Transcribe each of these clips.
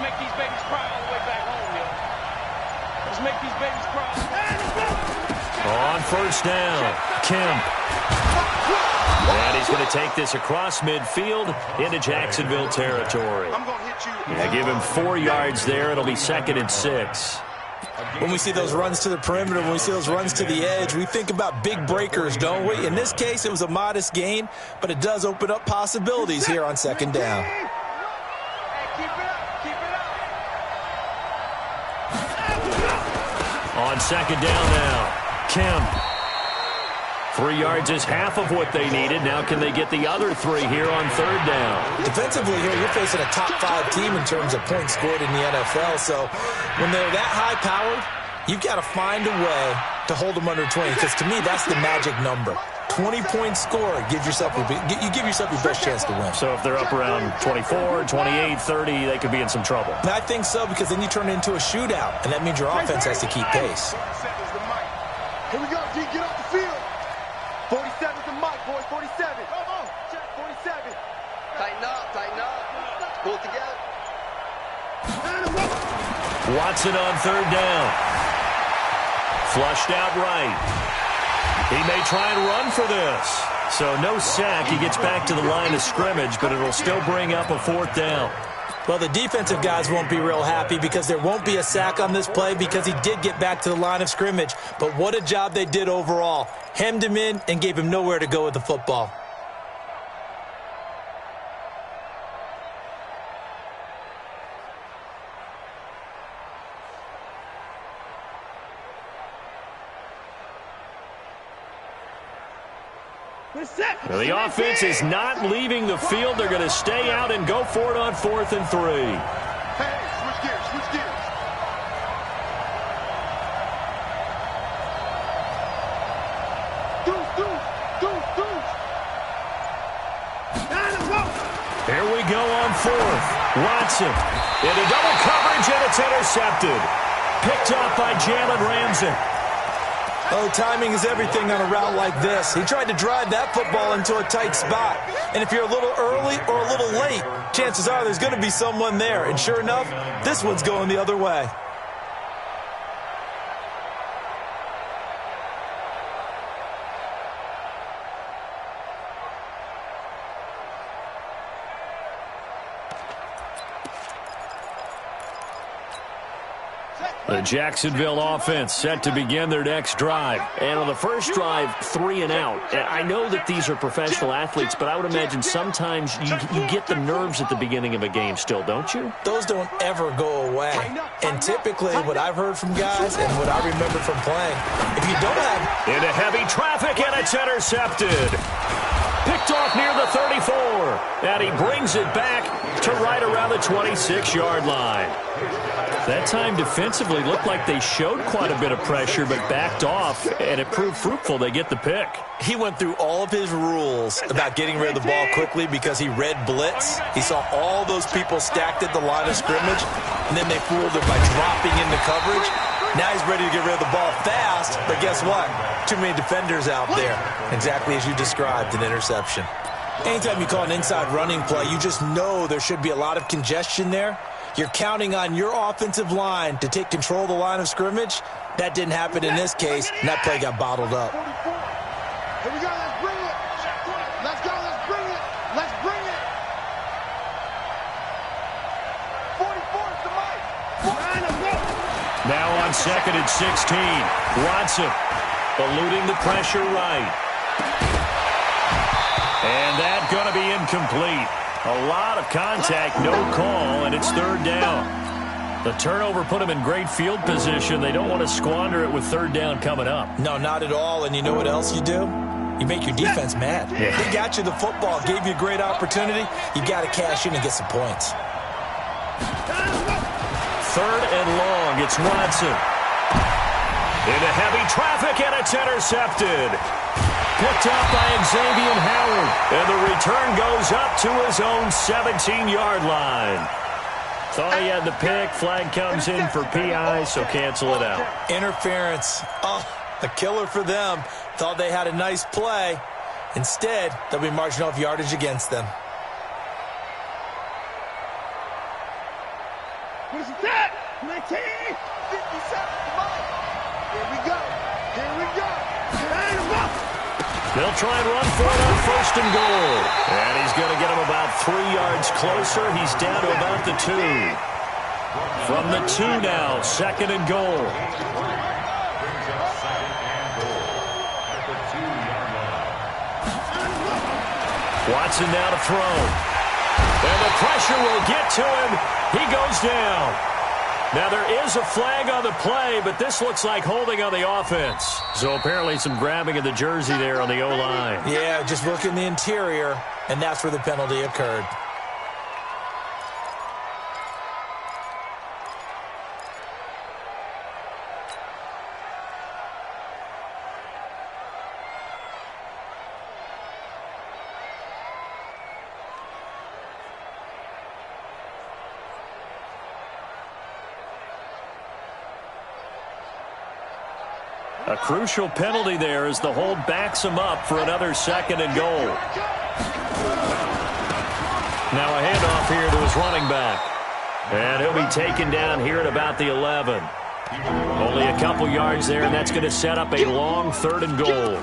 make these babies cry all the way back home, yo. Let's make these babies cry. On first down, Kemp. And he's going to take this across midfield into Jacksonville territory. I'm going to hit you. Yeah, give him 4 yards there. It'll be 2nd and 6. When we see those runs to the perimeter, when we see those runs to the edge, we think about big breakers, don't we? In this case, it was a modest gain, but it does open up possibilities here on 2nd down. On 2nd down now, Kemp. 3 yards is half of what they needed. Now can they get the other 3 here on 3rd down? Defensively here, you're facing a top-5 team in terms of points scored in the NFL. So when they're that high-powered, you've got to find a way to hold them under 20. Because to me, that's the magic number. 20-point score gives yourself you give yourself your best chance to win. So if they're up around 24, 28, 30, they could be in some trouble. And I think so, because then you turn it into a shootout, and that means your offense has to keep pace. Here we go, D, get off the field. 47's the mic, boys, 47. Come on, check 47. Tighten up. Pull it together. Watson on 3rd down. Flushed out right. He may try and run for this. So no sack. He gets back to the line of scrimmage, but it'll still bring up a 4th down. Well, the defensive guys won't be real happy because there won't be a sack on this play because he did get back to the line of scrimmage. But what a job they did overall. Hemmed him in and gave him nowhere to go with the football. Well, the offense is not leaving the field. They're going to stay out and go for it on 4th and 3. Hey, switch gears. Deuce. Here we go on 4th. Watson into double coverage, and it's intercepted. Picked off by Jalen Ramsey. Oh, timing is everything on a route like this. He tried to drive that football into a tight spot. And if you're a little early or a little late, chances are there's going to be someone there. And sure enough, this one's going the other way. The Jacksonville offense set to begin their next drive. And on the first drive, 3 and out. And I know that these are professional athletes, but I would imagine sometimes you get the nerves at the beginning of a game still, don't you? Those don't ever go away. And typically what I've heard from guys and what I remember from playing, if you don't have... Into heavy traffic, and it's intercepted. Picked off near the 34. And he brings it back to right around the 26-yard line. That time defensively looked like they showed quite a bit of pressure but backed off, and it proved fruitful. They get the pick. He went through all of his rules about getting rid of the ball quickly because he read blitz. He saw all those people stacked at the line of scrimmage, and then they fooled him by dropping into coverage. Now he's ready to get rid of the ball fast, but guess what? Too many defenders out there. Exactly as you described, an interception. Anytime you call an inside running play, you just know there should be a lot of congestion there. You're counting on your offensive line to take control of the line of scrimmage. That didn't happen in this case, and that play got bottled up. Here we go, let's bring it. Let's go, let's bring it. Let's bring it. 44 is the mic. Now on 2nd and 16. Watson eluding the pressure right. And that's going to be incomplete. A lot of contact, no call, and it's 3rd down. The turnover put them in great field position. They don't want to squander it with 3rd down coming up. No, not at all. And you know what else you do? You make your defense mad. Yeah. They got you the football, gave you a great opportunity. You got to cash in and get some points. 3rd and long. It's Watson. Into heavy traffic, and it's intercepted. Picked up by Xavier Howard. And the return goes up to his own 17-yard line. Thought he had the pick. Flag comes in for PI, so cancel it out. Interference. Oh, a killer for them. Thought they had a nice play. Instead, they'll be marching off yardage against them. What is that? 19. 57 to Mike. Here we go. Here we go. They'll try and run for it on first and goal. And he's going to get him about 3 yards closer. He's down to about the 2. From the 2 now, second and goal. Watson now to throw. And the pressure will get to him. He goes down. Now, there is a flag on the play, but this looks like holding on the offense. So apparently some grabbing of the jersey there on the O-line. Yeah, just look in the interior, and that's where the penalty occurred. A crucial penalty there as the hold backs him up for another second and goal. Now a handoff here to his running back. And he'll be taken down here at about the 11. Only a couple yards there, and that's going to set up a long third and goal.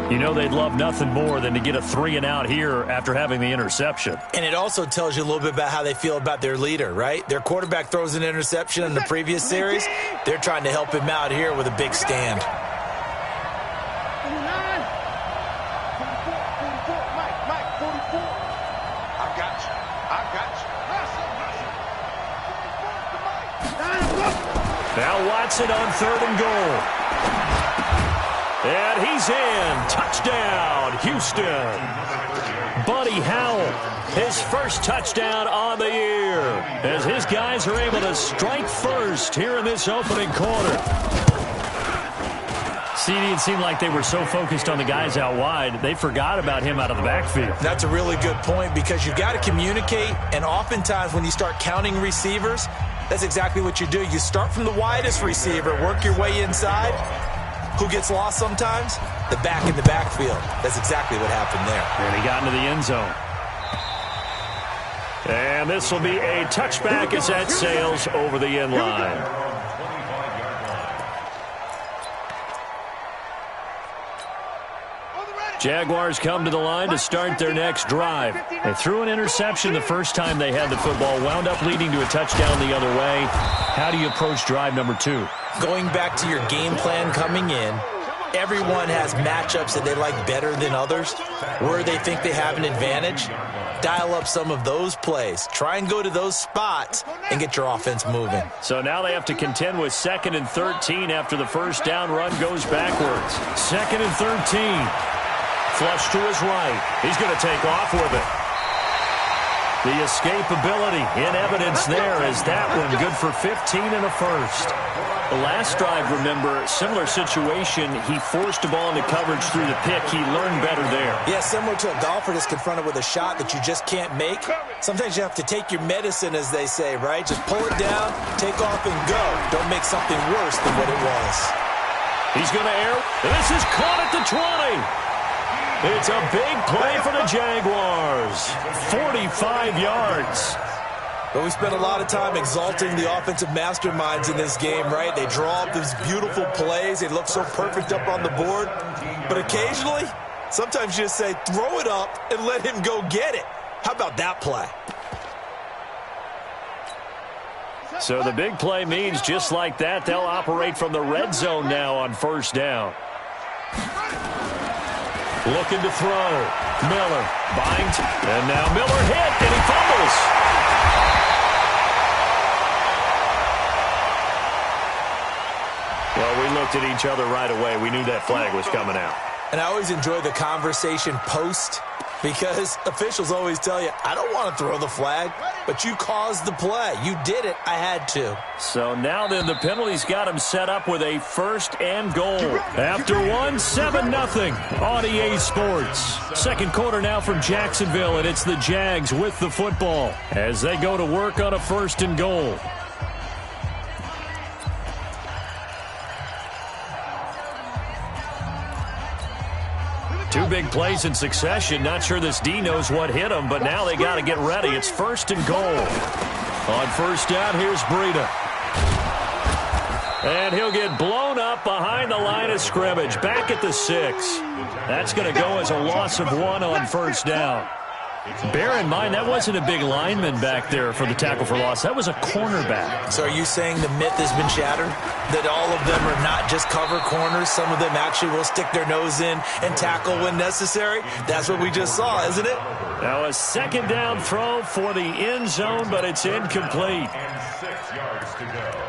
You know they'd love nothing more than to get a 3-and-out here after having the interception. And it also tells you a little bit about how they feel about their leader, right? Their quarterback throws an interception in the previous series. They're trying to help him out here with a big stand. 44, 44. I got you. I got you. Now Watson on third and goal. And he's in. Touchdown, Houston. Buddy Howell, his first touchdown on the year, as his guys are able to strike first here in this opening quarter. CD, it seemed like they were so focused on the guys out wide, they forgot about him out of the backfield. That's a really good point because you've got to communicate, and oftentimes when you start counting receivers, that's exactly what you do. You start from the widest receiver, work your way inside. Who gets lost sometimes? The back in the backfield. That's exactly what happened there. And he got into the end zone. And this will be a touchback as that sails over the end line. Jaguars come to the line to start their next drive. They threw an interception the first time they had the football, wound up leading to a touchdown the other way. How do you approach drive number 2? Going back to your game plan coming in, everyone has matchups that they like better than others, where they think they have an advantage. Dial up some of those plays. Try and go to those spots and get your offense moving. So now they have to contend with 2nd and 13 after the first down run goes backwards. 2nd and 13. Flush to his right. He's going to take off with it. The escapability in evidence there as that one good for 15 and a first. The last drive, remember, similar situation. He forced the ball into coverage through the pick. He learned better there. Yeah, similar to a golfer that's confronted with a shot that you just can't make. Sometimes you have to take your medicine, as they say, right? Just pull it down, take off, and go. Don't make something worse than what it was. He's going to air. This is caught at the 20. It's a big play for the Jaguars. 45 yards. But we spent a lot of time exalting the offensive masterminds in this game, right? They draw up these beautiful plays. They look so perfect up on the board. But occasionally, sometimes you just say, throw it up and let him go get it. How about that play? So the big play means just like that, they'll operate from the red zone now on first down. Looking to throw. Miller binds, and now Miller hit, and he fumbles. Well, we looked at each other right away. We knew that flag was coming out. And I always enjoy the conversation post because officials always tell you, I don't want to throw the flag, but you caused the play. You did it. I had to. So now then the penalties got him set up with a first and goal. After one, 7-0 on EA Sports. Second quarter now from Jacksonville, and it's the Jags with the football as they go to work on a first and goal. Two big plays in succession. Not sure this D knows what hit him, but now they got to get ready. It's first and goal. On first down, here's Breida. And he'll get blown up behind the line of scrimmage, back at the 6. That's going to go as a loss of 1 on first down. Bear in mind, that wasn't a big lineman back there for the tackle for loss. That was a cornerback. So are you saying the myth has been shattered? That all of them are not just cover corners? Some of them actually will stick their nose in and tackle when necessary? That's what we just saw, isn't it? Now a second down throw for the end zone, but it's incomplete. And 6 yards to go.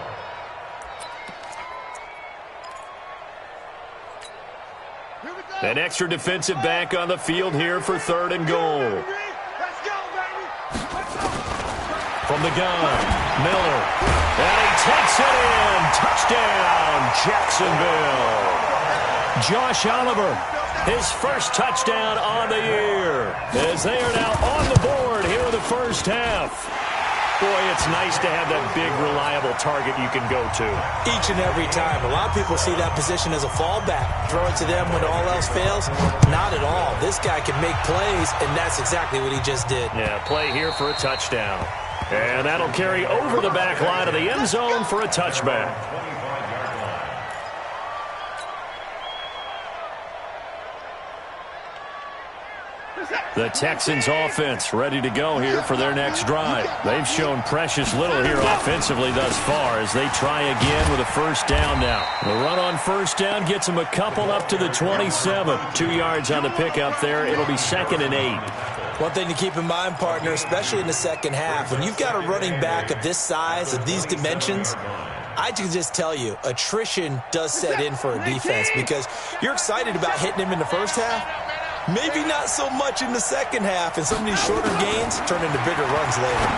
An extra defensive back on the field here for 3rd and goal. From the gun, Miller. And he takes it in. Touchdown, Jacksonville. Josh Oliver, his first touchdown on the year, as they are now on the board here in the first half. Boy, it's nice to have that big, reliable target you can go to. Each and every time. A lot of people see that position as a fallback. Throw it to them when all else fails. Not at all. This guy can make plays, and that's exactly what he just did. Yeah, play here for a touchdown. And that'll carry over the back line of the end zone for a touchback. The Texans offense ready to go here for their next drive. They've shown precious little here offensively thus far as they try again with a first down now. The run on first down gets them a couple up to the 27. 2 yards on the pickup there. It'll be 2nd and 8. One thing to keep in mind, partner, especially in the second half, when you've got a running back of this size, of these dimensions, I can just tell you, attrition does set in for a defense because you're excited about hitting him in the first half. Maybe not so much in the second half, and some of these shorter gains turn into bigger runs later.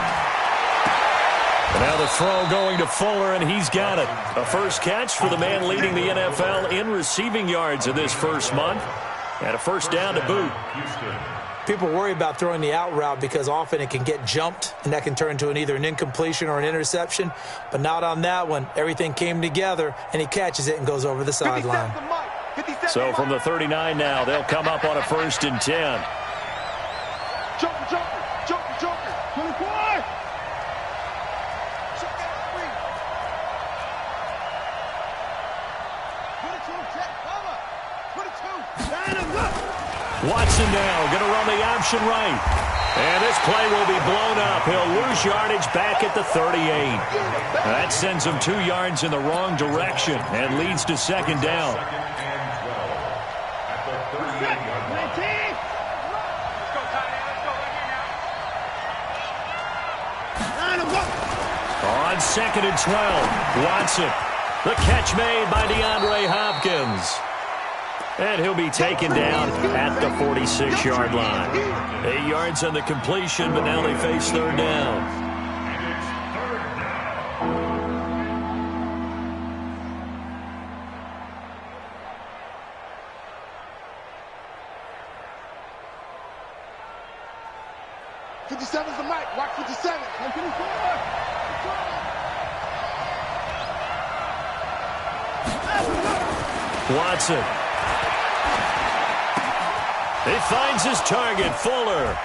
Now the throw going to Fuller, and he's got it. A first catch for the man leading the NFL in receiving yards in this first month. And a first down to boot. People worry about throwing the out route because often it can get jumped, and that can turn into either an incompletion or an interception. But not on that one. Everything came together, and he catches it and goes over the sideline. So from the 39 now, they'll come up on a 1st and 10. Joker. 24. Watson now going to run the option right. And this play will be blown up. He'll lose yardage back at the 38. That sends him 2 yards in the wrong direction and leads to 2nd down. On 2nd and 12, Watson. The catch made by DeAndre Hopkins. And he'll be taken down at the 46-yard line. 8 yards on the completion, but now they face 3rd down. '57's the mic. Watch 57. Watson. He finds his target, Fuller.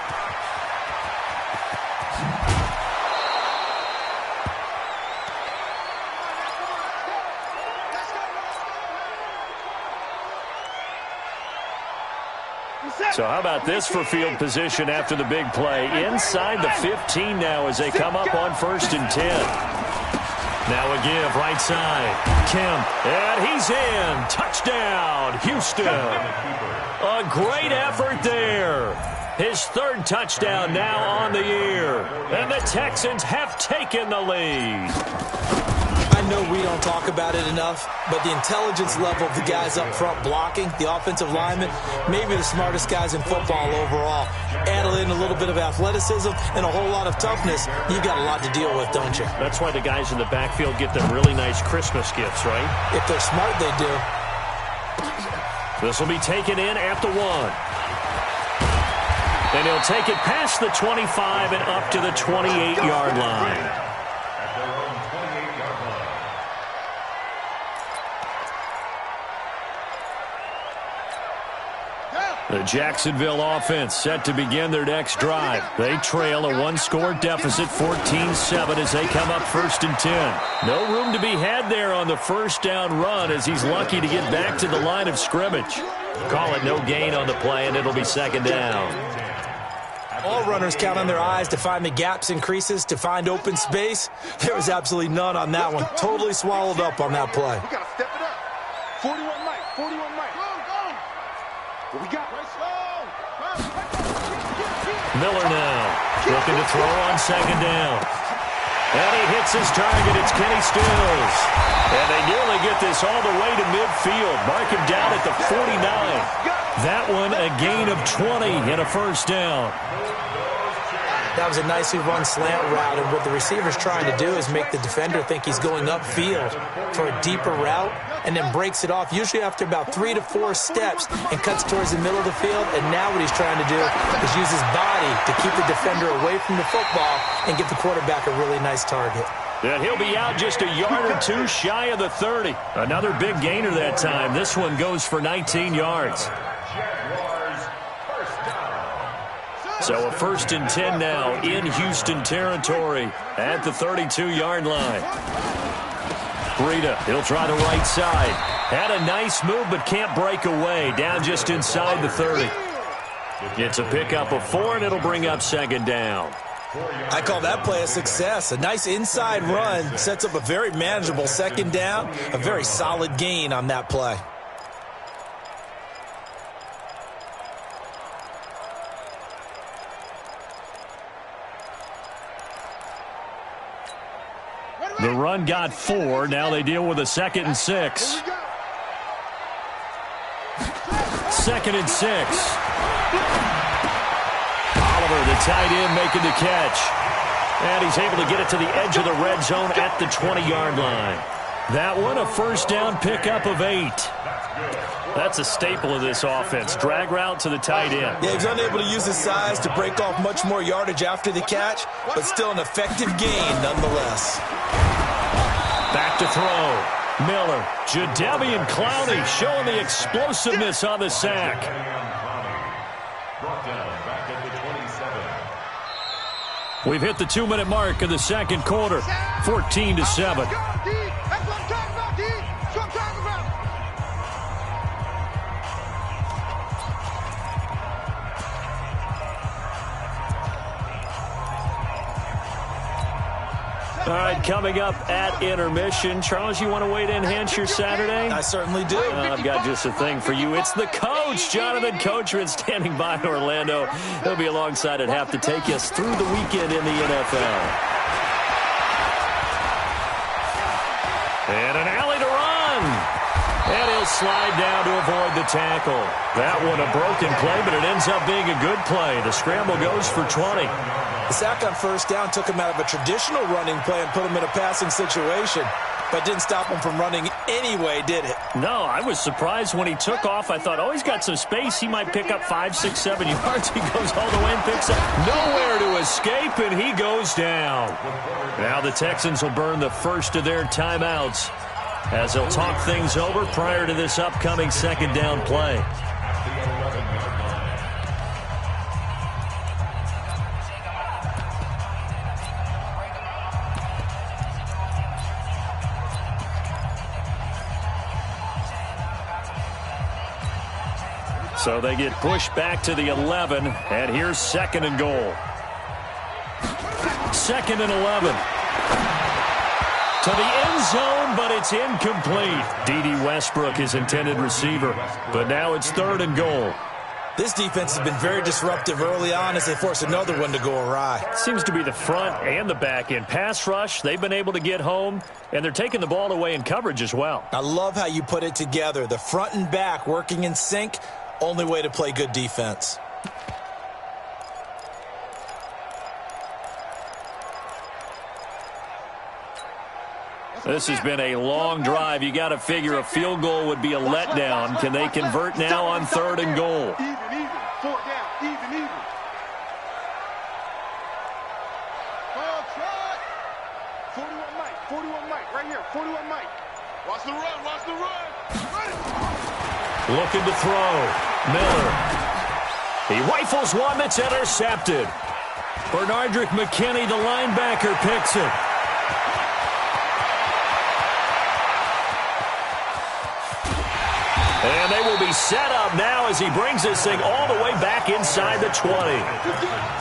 So how about this for field position after the big play? Inside the 15 now as they come up on 1st and 10. Now a give right side. Kemp. And he's in. Touchdown, Houston. A great effort there. His 3rd touchdown now on the year. And the Texans have taken the lead. I know we don't talk about it enough, but the intelligence level of the guys up front blocking, the offensive linemen, maybe the smartest guys in football overall. Add in a little bit of athleticism and a whole lot of toughness, you've got a lot to deal with, don't you? That's why the guys in the backfield get them really nice Christmas gifts, right? If they're smart, they do. This will be taken in at the 1. And he'll take it past the 25 and up to the 28-yard line. The Jacksonville offense set to begin their next drive. They trail a one-score deficit, 14-7, as they come up 1st and 10. No room to be had there on the first down run, as he's lucky to get back to the line of scrimmage. Call it no gain on the play, and it'll be 2nd down. All runners count on their eyes to find the gaps and creases, to find open space. There was absolutely none on that one. Totally swallowed up on that play. We got to step it up. 41 Mike. 41 Mike. Go. What we got? Miller now looking to throw on 2nd down. And he hits his target. It's Kenny Stills. And they nearly get this all the way to midfield. Mark him down at the 49. That one a gain of 20 and a 1st down. That was a nicely run slant route, and what the receiver's trying to do is make the defender think he's going upfield for a deeper route, and then breaks it off, usually after about 3 to 4 steps, and cuts towards the middle of the field. And now what he's trying to do is use his body to keep the defender away from the football and give the quarterback a really nice target. And he'll be out just a yard or two shy of the 30. Another big gainer that time. This one goes for 19 yards. So a 1st and 10 now in Houston territory at the 32-yard line. Breida, he'll try the right side. Had a nice move but can't break away. Down just inside the 30. It's a pickup of 4, and it'll bring up 2nd down. I call that play a success. A nice inside run sets up a very manageable 2nd down. A very solid gain on that play. The run got 4. Now they deal with a 2nd and 6. 2nd and 6. Oliver, the tight end, making the catch. And he's able to get it to the edge of the red zone at the 20-yard line. That one a 1st down pickup of 8. That's a staple of this offense. Drag route to the tight end. Yeah, he's unable to use his size to break off much more yardage after the catch, but still an effective gain nonetheless. Back to throw. Miller. Jadeveon Clowney showing the explosiveness on the sack. Brought down back at the 27. We've hit the 2-minute mark of the 2nd quarter. 14-7. All right, coming up at intermission. Charles, you want to wait to enhance your Saturday? I certainly do. I've got just a thing for you. It's the coach, Jonathan Coachman, standing by in Orlando. He'll be alongside at half to take us through the weekend in the NFL. And an alley to run. And he'll slide down to avoid the tackle. That one a broken play, but it ends up being a good play. The scramble goes for 20. The sack on 1st down took him out of a traditional running play and put him in a passing situation, but didn't stop him from running anyway, did it? No, I was surprised when he took off. I thought, oh, he's got some space. He might pick up 5, 6, 7 yards. He goes all the way and picks up nowhere to escape, and he goes down. Now the Texans will burn the first of their timeouts as they'll talk things over prior to this upcoming 2nd down play. So they get pushed back to the 11, and here's 2nd and goal. 2nd and 11. To the end zone, but it's incomplete. D.D. Westbrook, his intended receiver. But now it's 3rd and goal. This defense has been very disruptive early on as they force another one to go awry. Seems to be the front and the back end. Pass rush, they've been able to get home, and they're taking the ball away in coverage as well. I love how you put it together. The front and back working in sync, only way to play good defense. This has been a long drive. You got to figure a field goal would be a letdown. Can they convert now on 3rd and goal? Even. 4 down. Even. Ball trot. 41 Mike. Right here. 41 Mike. Watch the run. Looking to throw. Miller. He rifles one that's intercepted. Bernardrick McKinney, the linebacker, picks it. And they will be set up now as he brings this thing all the way back inside the 20.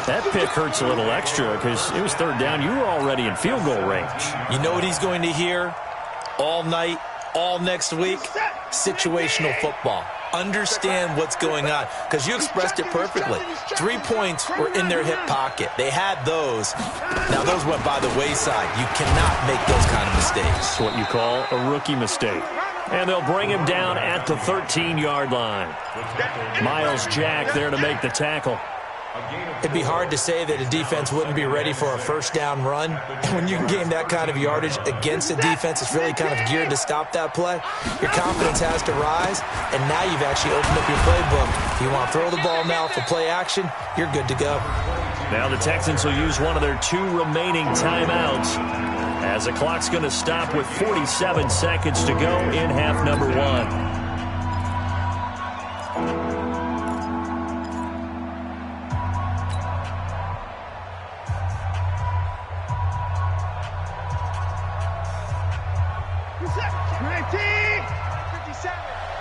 That pick hurts a little extra because it was third down. You were already in field goal range. You know what he's going to hear all night, all next week? Situational football. Understand what's going on, because you expressed it perfectly. 3 points were in their hip pocket. They had those. Now, those went by the wayside. You cannot make those kind of mistakes. It's what you call a rookie mistake. And they'll bring him down at the 13-yard line. Miles Jack there to make the tackle. It'd be hard to say that a defense wouldn't be ready for a first down run. And when you can gain that kind of yardage against a defense that's really kind of geared to stop that play, your confidence has to rise, and now you've actually opened up your playbook. If you want to throw the ball now for play action, you're good to go. Now the Texans will use one of their 2 remaining timeouts as the clock's going to stop with 47 seconds to go in half number 1.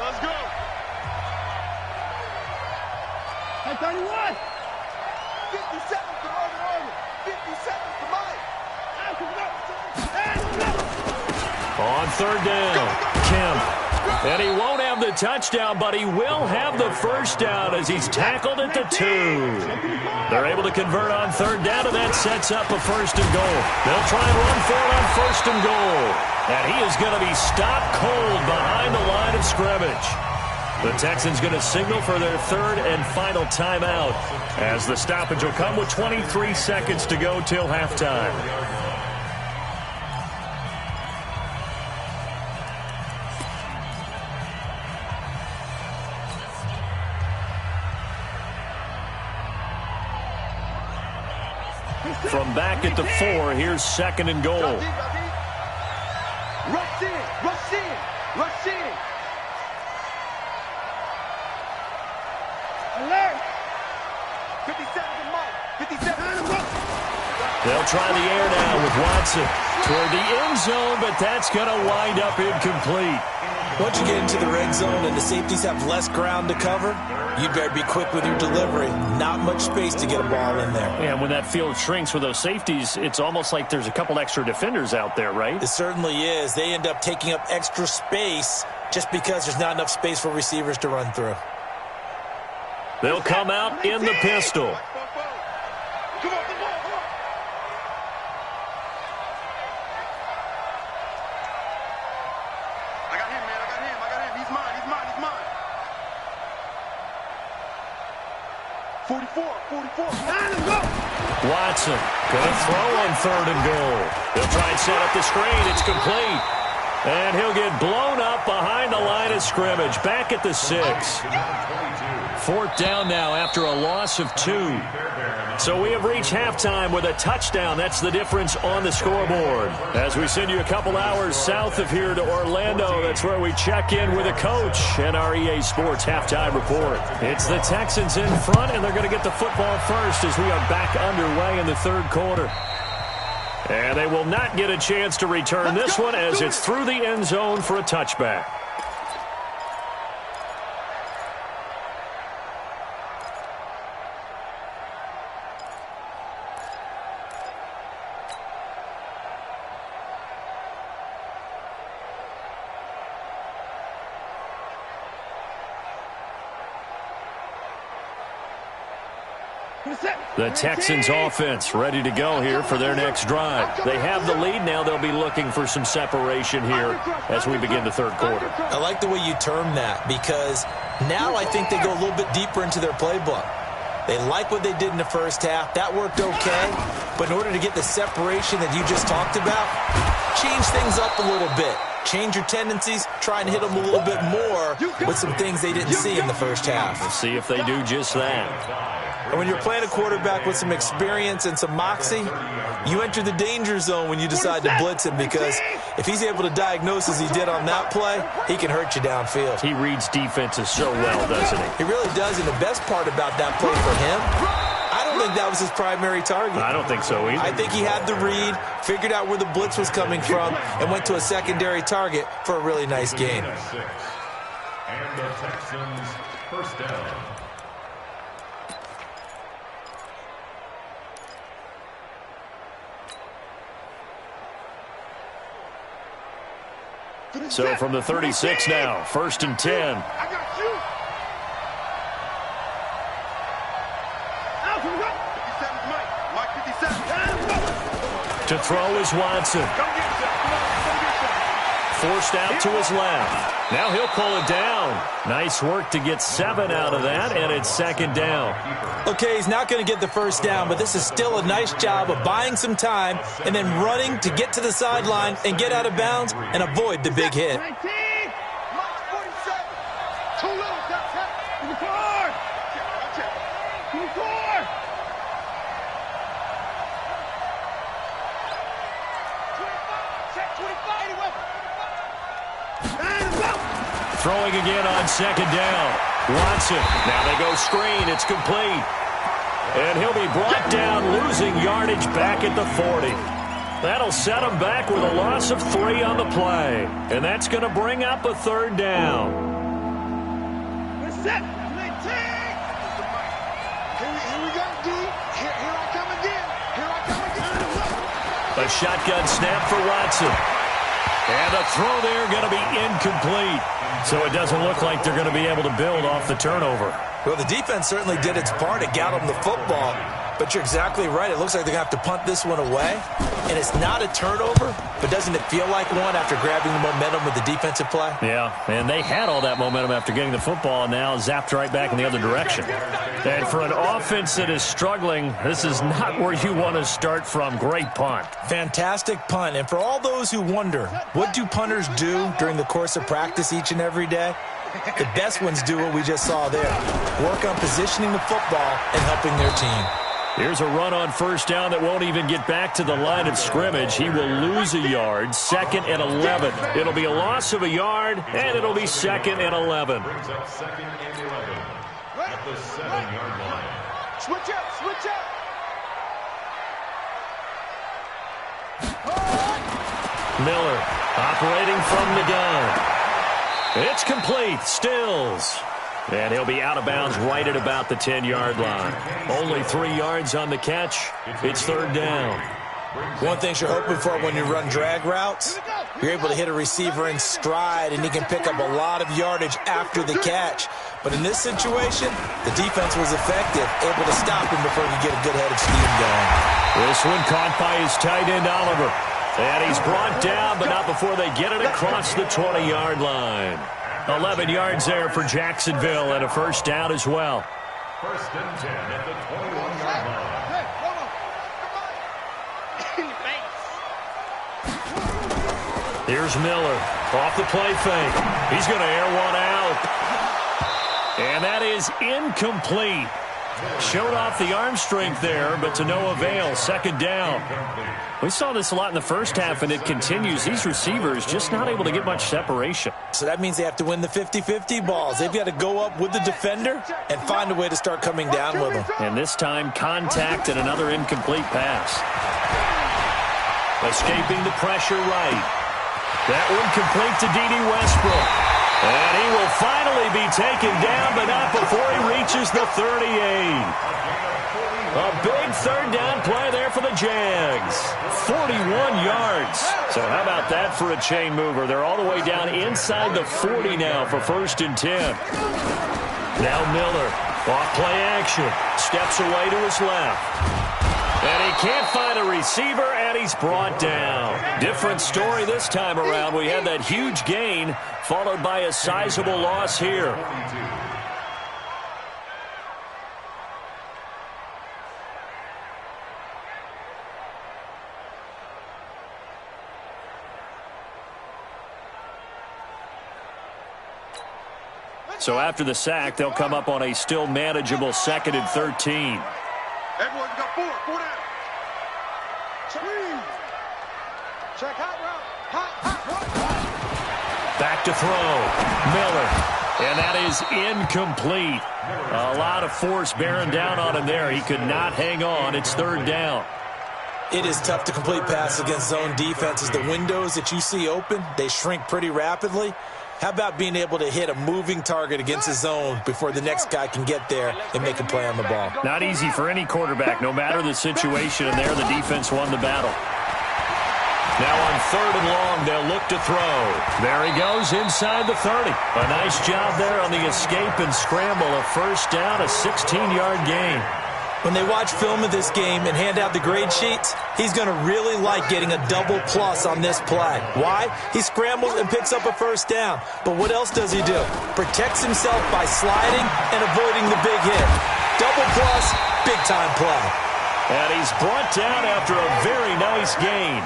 Let's go. Hey, 31. 57 to Marvin. 57 to Mike. On third down, Kemp. And he won't have the touchdown, but he will have the first down as he's tackled at the 2. They're able to convert on third down, and that sets up a first and goal. They'll try and run for it on first and goal. And he is going to be stopped cold behind the line of scrimmage. The Texans going to signal for their 3rd and final timeout as the stoppage will come with 23 seconds to go till halftime. From back at the 4, here's 2nd and goal. Rush in, rush in, rush in. Alert. 57 to Mike. 57 to Mike. They'll try the air now with Watson toward the end zone, but that's going to wind up incomplete. Once you get into the red zone and the safeties have less ground to cover, you better be quick with your delivery. Not much space to get a ball in there. And when that field shrinks with those safeties, it's almost like there's a couple extra defenders out there, right? It certainly is. They end up taking up extra space just because there's not enough space for receivers to run through. They'll come out in the pistol. Come on, come on, come on. I got him, man. I got him. I got him. He's mine. He's mine. He's mine. 44. 44. Let's go. Watson going to throw on 3rd and goal. They'll try and set up the screen. It's complete. And he'll get blown up behind the line of scrimmage. Back at the 6. 4th down now after a loss of 2. So we have reached halftime with a touchdown. That's the difference on the scoreboard. As we send you a couple hours south of here to Orlando, that's where we check in with a coach and our EA Sports halftime report. It's the Texans in front, and they're going to get the football first as we are back underway in the 3rd quarter. And they will not get a chance to return this one as it's through the end zone for a touchback. The Texans offense ready to go here for their next drive. They have the lead now. They'll be looking for some separation here as we begin the 3rd quarter. I like the way you term that, because now I think they go a little bit deeper into their playbook. They like what they did in the first half. That worked okay. But in order to get the separation that you just talked about, change things up a little bit. Change your tendencies, try and hit them a little bit more with some things they didn't see in the first half. We'll see if they do just that. And when you're playing a quarterback with some experience and some moxie, you enter the danger zone when you decide to blitz him, because if he's able to diagnose as he did on that play, he can hurt you downfield. He reads defenses so well, doesn't he? He really does, and the best part about that play for him, I don't think that was his primary target. I don't think so either. I think he had the read, figured out where the blitz was coming from, and went to a secondary target for a really nice gain. And the Texans first down. So from the 36 now, 1st and 10. I got you. Out to the 57's Mike. Mike 57. To throw is Watson. Come get some. Come get some. Forced out to his left. Now he'll pull it down. Nice work to get 7 out of that, and it's 2nd down. Okay, he's not going to get the first down, but this is still a nice job of buying some time and then running to get to the sideline and get out of bounds and avoid the big hit. 19. Mike 47. Too little. Tap. 24. Check. 24. Check 25. Anyway. Throwing again on 2nd down. Watson. Now they go screen. It's complete. And he'll be brought down, losing yardage back at the 40. That'll set him back with a loss of 3 on the play. And that's going to bring up a 3rd down. Set. 19. Here we go, D. Here I come again. Here I come again. A shotgun snap for Watson. And a throw there going to be incomplete. So it doesn't look like they're going to be able to build off the turnover. Well, the defense certainly did its part to get them the football, but you're exactly right. It looks like they're going to have to punt this one away, and it's not a turnover, but doesn't it feel like one after grabbing the momentum with the defensive play? Yeah, and they had all that momentum after getting the football, and now zapped right back in the other direction. And for an offense that is struggling, this is not where you want to start from. Great punt. Fantastic punt. And for all those who wonder, what do punters do during the course of practice each and every day? The best ones do what we just saw there. Work on positioning the football and helping their team. Here's a run on 1st down that won't even get back to the line of scrimmage. He will lose a yard. 2nd and 11. It'll be a loss of a yard, and it'll be 2nd and 11. Brings up 2nd and 11 at the 7-yard line. Switch up. Switch up. Miller operating from the gun. It's complete. Stills. And he'll be out of bounds right at about the 10-yard line. Only 3 yards on the catch. It's 3rd down. One thing you're hoping for when you run drag routes, you're able to hit a receiver in stride, and he can pick up a lot of yardage after the catch. But in this situation, the defense was effective, able to stop him before he could get a good head of steam going. This one caught by his tight end, Oliver. And he's brought down, but not before they get it across the 20-yard line. 11 yards there for Jacksonville, and a 1st down as well. 1st and 10 at the 21-yard line. Here's Miller off the play fake. He's going to air one out. And that is incomplete. Showed off the arm strength there, but to no avail. 2nd down. We saw this a lot in the first half, and it continues. These receivers just not able to get much separation. So that means they have to win the 50-50 balls. They've got to go up with the defender and find a way to start coming down with them. And this time, contact and another incomplete pass. Escaping the pressure right. That one complete to D.D. Westbrook. And he will finally be taken down, but not before he reaches the 38. A big 3rd down play there for the Jags. 41 yards. So how about that for a chain mover? They're all the way down inside the 40 now for 1st and 10. Now Miller, off play action. Steps away to his left. And he can't find a receiver, and he's brought down. Different story this time around. We had that huge gain, followed by a sizable loss here. So after the sack, they'll come up on a still manageable 2nd and 13. Everyone got four down. Check hot route. Back to throw. Miller. And that is incomplete. A lot of force bearing down on him there. He could not hang on. It's 3rd down. It is tough to complete passes against zone defenses. The windows that you see open, they shrink pretty rapidly. How about being able to hit a moving target against his zone before the next guy can get there and make a play on the ball? Not easy for any quarterback, no matter the situation, and there the defense won the battle. Now on 3rd and long, they'll look to throw. There he goes inside the 30. A nice job there on the escape and scramble. A 1st down, a 16-yard gain. When they watch film of this game and hand out the grade sheets, he's going to really like getting a double plus on this play. Why? He scrambles and picks up a 1st down. But what else does he do? Protects himself by sliding and avoiding the big hit. Double plus, big-time play. And he's brought down after a very nice gain.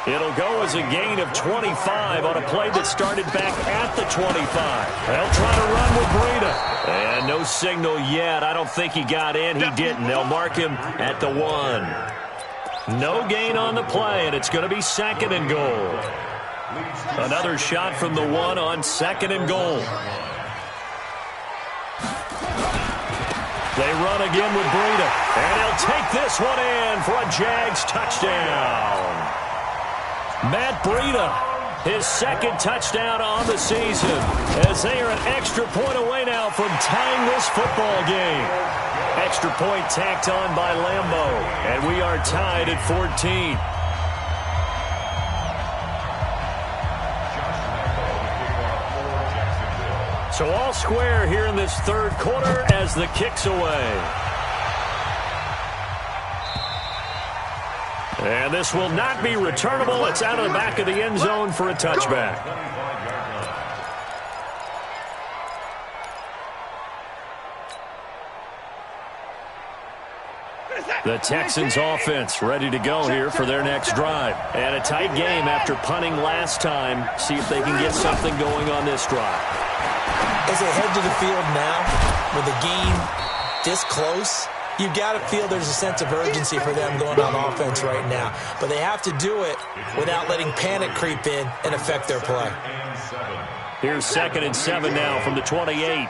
It'll go as a gain of 25 on a play that started back at the 25. They'll try to run with Breida. And no signal yet. I don't think he got in. He didn't. They'll mark him at the 1. No gain on the play, and it's going to be 2nd and goal. Another shot from the 1 on 2nd and goal. They run again with Breida. And he'll take this one in for a Jags touchdown. Matt Breida, his 2nd touchdown on the season, as they are an extra point away now from tying this football game. Extra point tacked on by Lambo, and we are tied at 14. So all square here in this 3rd quarter as the kick's away. And this will not be returnable. It's out of the back of the end zone for a touchback. The Texans offense ready to go here for their next drive. And a tight game after punting last time. See if they can get something going on this drive. As they head to the field now, with the game this close, you've got to feel there's a sense of urgency for them going on offense right now. But they have to do it without letting panic creep in and affect their play. Here's 2nd and 7 now from the 28.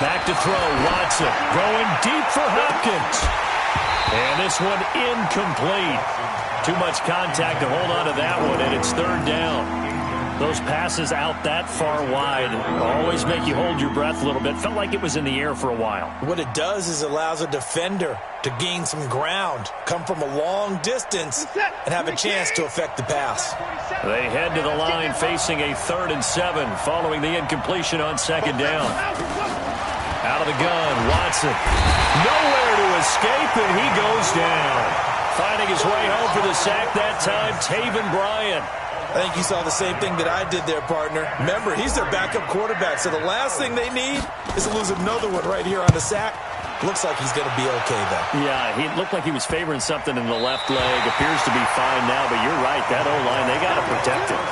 Back to throw, Watson going deep for Hopkins. And this one incomplete. Too much contact to hold on to that one, and it's 3rd down. Those passes out that far wide always make you hold your breath a little bit. Felt like it was in the air for a while. What it does is it allows a defender to gain some ground, come from a long distance, and have a chance to affect the pass. They head to the line facing a 3rd and 7 following the incompletion on 2nd down. Out of the gun, Watson. Nowhere to escape, and he goes down. Finding his way home for the sack that time, Taven Bryan. I think you saw the same thing that I did there, partner. Remember, he's their backup quarterback, so the last thing they need is to lose another one right here on the sack. Looks like he's going to be okay, though. Yeah, he looked like he was favoring something in the left leg. Appears to be fine now, but you're right. That O-line, they got to protect him.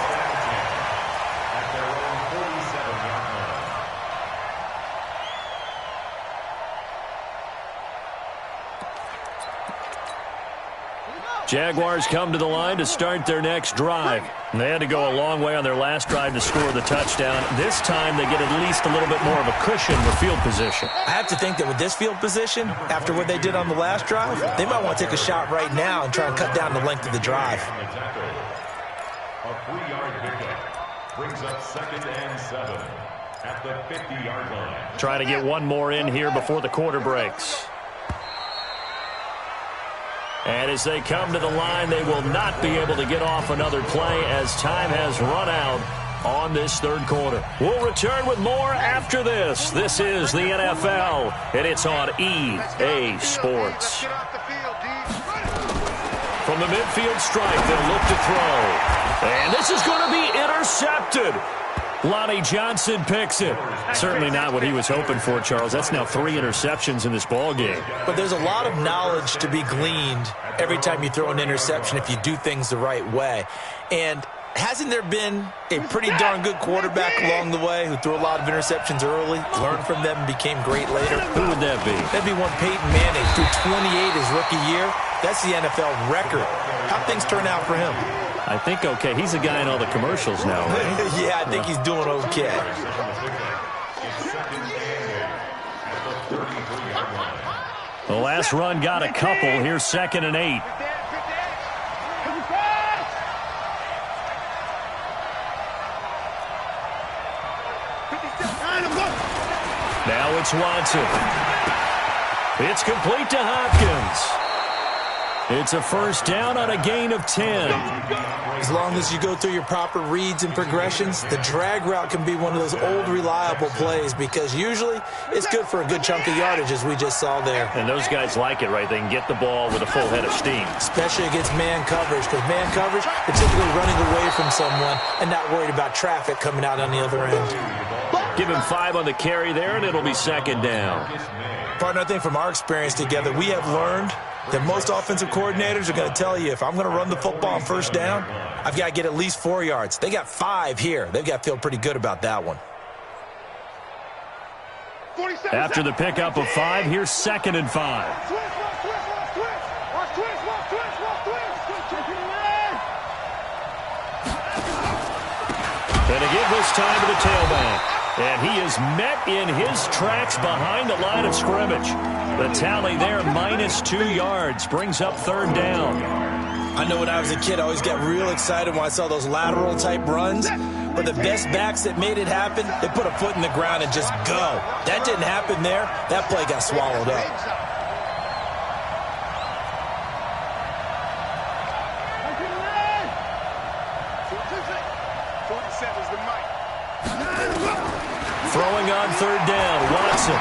Jaguars come to the line to start their next drive. They had to go a long way on their last drive to score the touchdown. This time they get at least a little bit more of a cushion with field position. I have to think that with this field position, after what they did on the last drive, they might want to take a shot right now and try and cut down the length of the drive. A 3-yard pickup brings up 2nd and 7 at the 50-yard line. Trying to get one more in here before the quarter breaks. And as they come to the line, they will not be able to get off another play as time has run out on this 3rd quarter. We'll return with more after this. This is the NFL, and it's on EA Sports. From the midfield stripe, they'll look to throw. And this is going to be intercepted. Lonnie Johnson picks it. Certainly not what he was hoping for, Charles. That's now 3 interceptions in this ball game. But there's a lot of knowledge to be gleaned every time you throw an interception if you do things the right way. And hasn't there been a pretty darn good quarterback along the way who threw a lot of interceptions early, learned from them, and became great later? Who would that be? That'd be one Peyton Manning, threw 28 his rookie year. That's the NFL record. How'd things turn out for him? I think okay. He's a guy in all the commercials now, right? Yeah, I think he's doing okay. The last run got a couple. Here's 2nd and 8. Now it's Watson. It's complete to Hopkins. It's a first down on a gain of 10. As long as you go through your proper reads and progressions, the drag route can be one of those old reliable plays because usually it's good for a good chunk of yardage, as we just saw there. And those guys like it, right? They can get the ball with a full head of steam. Especially against man coverage, because man coverage, they're typically running away from someone and not worried about traffic coming out on the other end. Give him 5 on the carry there, and it'll be 2nd down. Partner, I think from our experience together, we have learned that most offensive coordinators are going to tell you, if I'm going to run the football on first down, I've got to get at least 4 yards. They got 5 here. They've got to feel pretty good about that one. After the pickup of 5, here's 2nd and 5. And again this time to the tailback. And he is met in his tracks behind the line of scrimmage. The tally there, -2 yards, brings up 3rd down. I know when I was a kid, I always got real excited when I saw those lateral-type runs. But the best backs that made it happen, they put a foot in the ground and just go. That didn't happen there. That play got swallowed up. Throwing on 3rd down, Watson.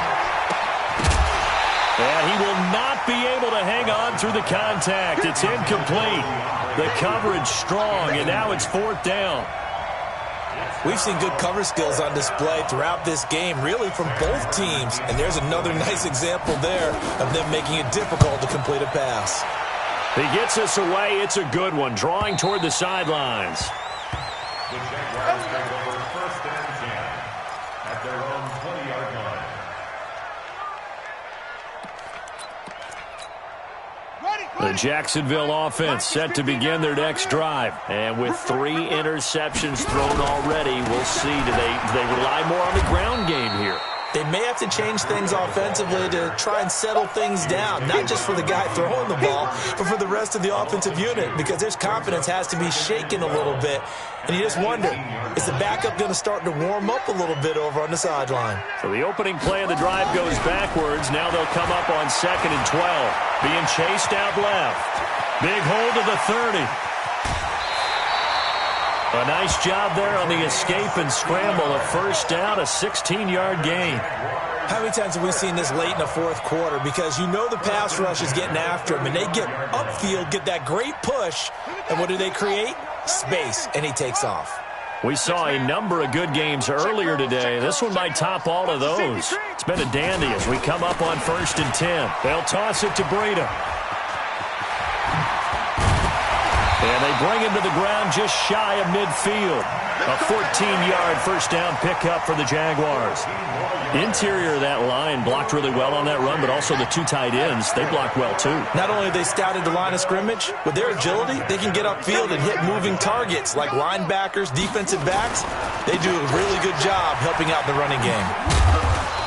And he will not be able to hang on through the contact. It's incomplete. The coverage strong, and now it's 4th down. We've seen good cover skills on display throughout this game, really from both teams. And there's another nice example there of them making it difficult to complete a pass. He gets us away. It's a good one, drawing toward the sidelines. The Jaguars take over 1st and 10 at their own 20-yard line. The Jacksonville offense set to begin their next drive. And with 3 interceptions thrown already, we'll see. Do they rely more on the ground game here? They may have to change things offensively to try and settle things down, not just for the guy throwing the ball, but for the rest of the offensive unit, because their confidence has to be shaken a little bit. And you just wonder, is the backup going to start to warm up a little bit over on the sideline? So the opening play of the drive goes backwards. Now they'll come up on 2nd and 12. Being chased out left. Big hold to the 30. A nice job there on the escape and scramble. A first down, a 16-yard gain. How many times have we seen this late in the 4th quarter? Because you know the pass rush is getting after him, and they get upfield, get that great push, and what do they create? Space, and he takes off. We saw a number of good games earlier today. This one might top all of those. It's been a dandy as we come up on 1st and 10. They'll toss it to Breida. And they bring him to the ground just shy of midfield. A 14-yard first down pickup for the Jaguars. Interior of that line blocked really well on that run, but also the 2 tight ends, they blocked well too. Not only have they scouted the line of scrimmage, with their agility, they can get upfield and hit moving targets like linebackers, defensive backs. They do a really good job helping out the running game.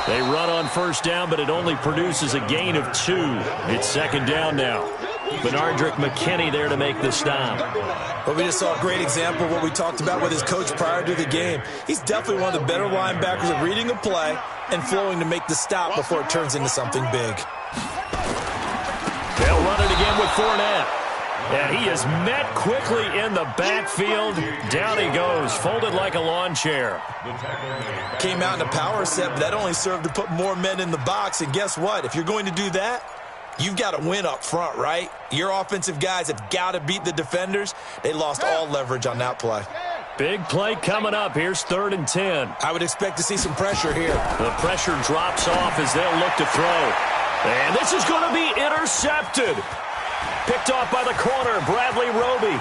They run on first down, but it only produces a gain of 2. It's 2nd down now. Benardrick McKinney there to make the stop. But we just saw a great example of what we talked about with his coach prior to the game. He's definitely one of the better linebackers at reading a play and flowing to make the stop before it turns into something big. They'll run it again with Fournette. And he is met quickly in the backfield. Down he goes, folded like a lawn chair. Came out in a power set, but that only served to put more men in the box. And guess what? If you're going to do that, you've got to win up front, right? Your offensive guys have got to beat the defenders. They lost all leverage on that play. Big play coming up. Here's 3rd and 10. I would expect to see some pressure here. The pressure drops off as they'll look to throw. And this is going to be intercepted. Picked off by the corner, Bradley Roby.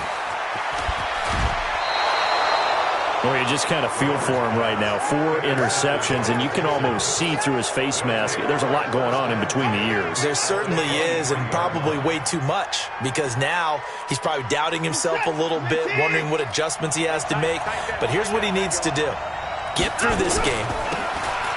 Well, you just kind of feel for him right now. 4 interceptions, and you can almost see through his face mask. There's a lot going on in between the ears. There certainly is, and probably way too much, because now he's probably doubting himself a little bit, wondering what adjustments he has to make. But here's what he needs to do. Get through this game,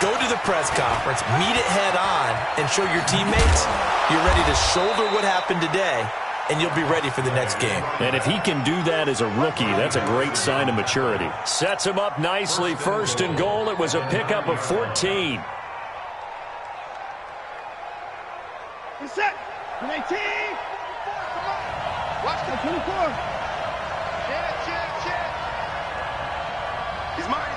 go to the press conference, meet it head on, and show your teammates you're ready to shoulder what happened today, and you'll be ready for the next game. And if he can do that as a rookie, that's a great sign of maturity. Sets him up nicely. 1st and goal. It was a pickup of 14. Set. 18. Watch the 24. Check. He's mine.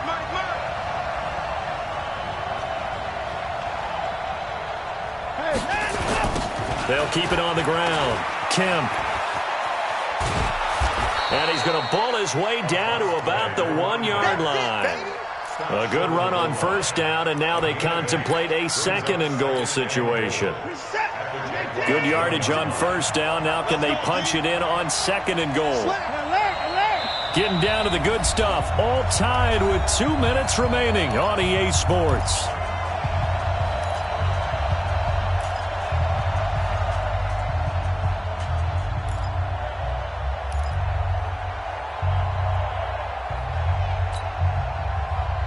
They'll keep it on the ground. Kemp. And he's going to bull his way down to about the 1-yard line. A good run on 1st down, and now they contemplate a 2nd and goal situation. Good yardage on 1st down. Now can they punch it in on 2nd and goal? Getting down to the good stuff. All tied with 2 minutes remaining on EA Sports.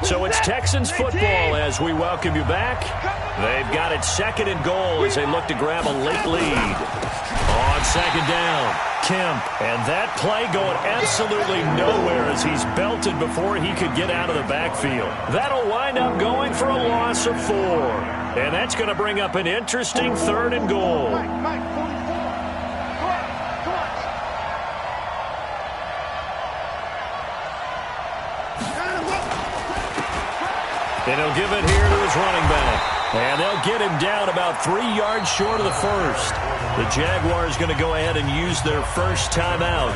So it's Texans football as we welcome you back. They've got it 2nd and goal as they look to grab a late lead. On 2nd down, Kemp. And that play going absolutely nowhere as he's belted before he could get out of the backfield. That'll wind up going for a loss of 4. And that's going to bring up an interesting 3rd and goal. And he'll give it here to his running back. And they'll get him down about 3 yards short of the 1st. The Jaguars going to go ahead and use their first timeout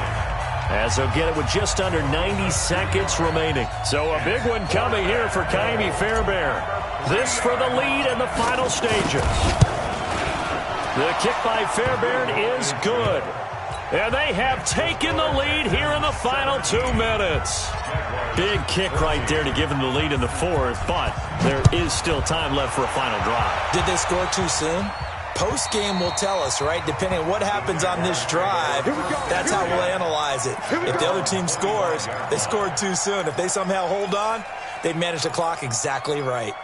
as they'll get it with just under 90 seconds remaining. So a big one coming here for Ka'imi Fairbairn. This for the lead in the final stages. The kick by Fairbairn is good. And they have taken the lead here in the final 2 minutes. Big kick right there to give them the lead in the 4th, but there is still time left for a final drive. Did they score too soon? Post-game will tell us, right? Depending on what happens on this drive, that's how we'll analyze it. If the other team scores, they scored too soon. If they somehow hold on, they managed the clock exactly right.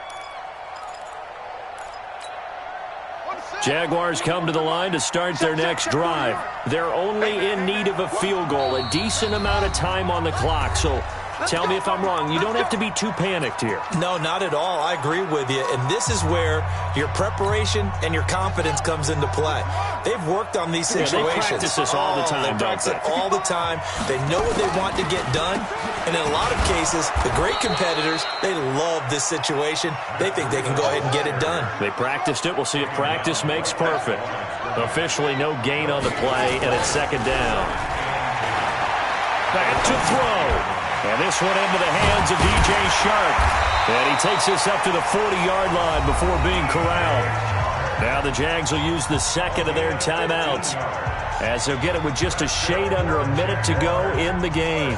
Jaguars come to the line to start their next drive. They're only in need of a field goal, a decent amount of time on the clock. So tell me if I'm wrong. You don't have to be too panicked here. No, not at all. I agree with you. And this is where your preparation and your confidence comes into play. They've worked on these situations. They practice this all the time, They practice it all the time. They know what they want to get done. And in a lot of cases, the great competitors, they love this situation. They think they can go ahead and get it done. They practiced it. We'll see if practice makes perfect. Officially no gain on the play, and it's 2nd down. Back to throw. And this one into the hands of DJ Shark. And he takes this up to the 40-yard line before being corralled. Now the Jags will use the 2nd of their timeouts as they'll get it with just a shade under a minute to go in the game.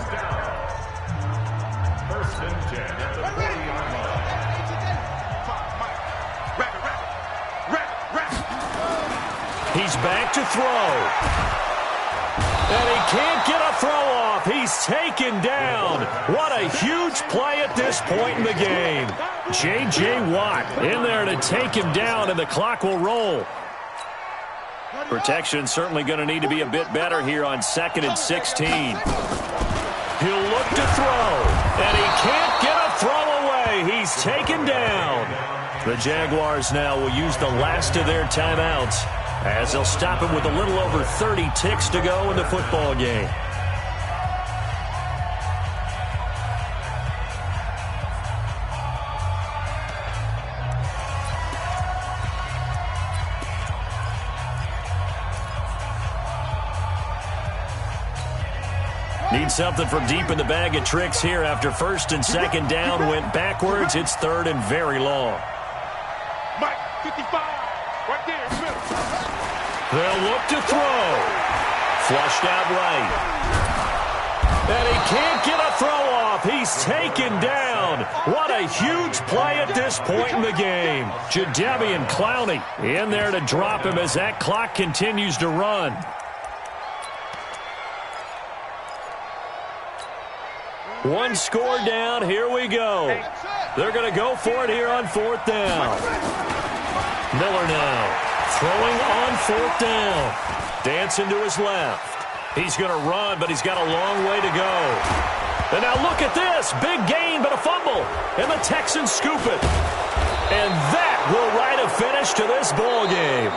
He's back to throw. And he can't get a throw off. He's taken down. What a huge play at this point in the game. J.J. Watt in there to take him down, and the clock will roll. Protection certainly going to need to be a bit better here on 2nd and 16. He'll look to throw, and he can't get a throw away. He's taken down. The Jaguars now will use the last of their timeouts as they'll stop him with a little over 30 ticks to go in the football game. Need something from deep in the bag of tricks here after first and second down went backwards. It's third and very long. Mike, 55, right there, middle. They'll look to throw. Flushed out right. And he can't get a throw off. He's taken down. What a huge play at this point in the game. Jadeveon Clowney in there to drop him as that clock continues to run. One score down. Here we go. They're going to go for it here on fourth down. Miller now throwing on fourth down. Dancing to his left. He's going to run, but he's got a long way to go. And now look at this. Big gain, but a fumble. And the Texans scoop it. And that will write a finish to this ball game.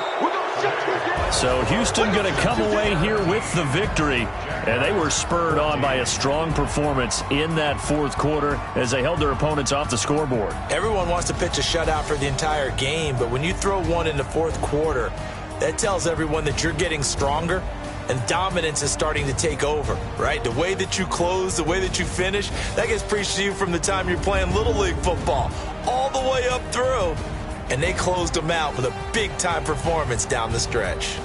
So Houston going to come away here with the victory. And they were spurred on by a strong performance in that fourth quarter as they held their opponents off the scoreboard. Everyone wants to pitch a shutout for the entire game, but when you throw one in the fourth quarter, that tells everyone that you're getting stronger and dominance is starting to take over, right? The way that you close, the way that you finish, that gets preached to you from the time you're playing Little League football all the way up through. And they closed them out with a big-time performance down the stretch.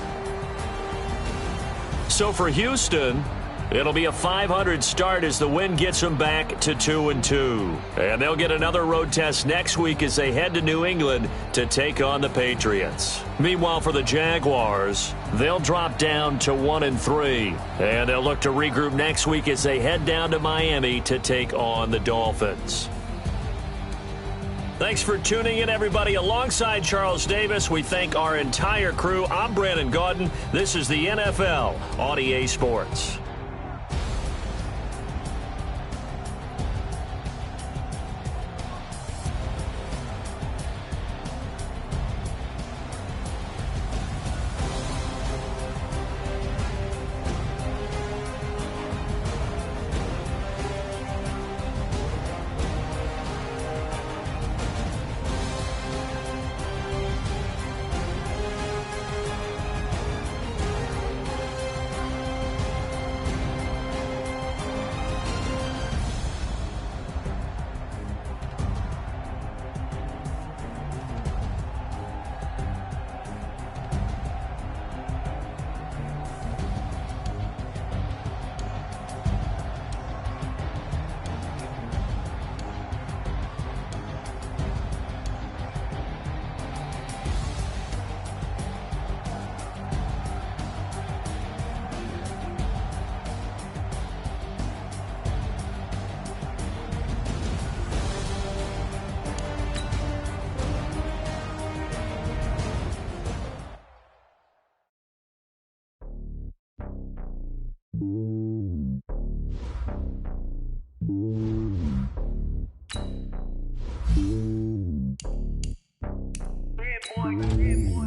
So for Houston, it'll be a .500 start as the win gets them back to 2-2. And they'll get another road test next week as they head to New England to take on the Patriots. Meanwhile, for the Jaguars, they'll drop down to 1-3. And they'll look to regroup next week as they head down to Miami to take on the Dolphins. Thanks for tuning in, everybody. Alongside Charles Davis, we thank our entire crew. I'm Brandon Gaudin. This is the NFL on EA Sports.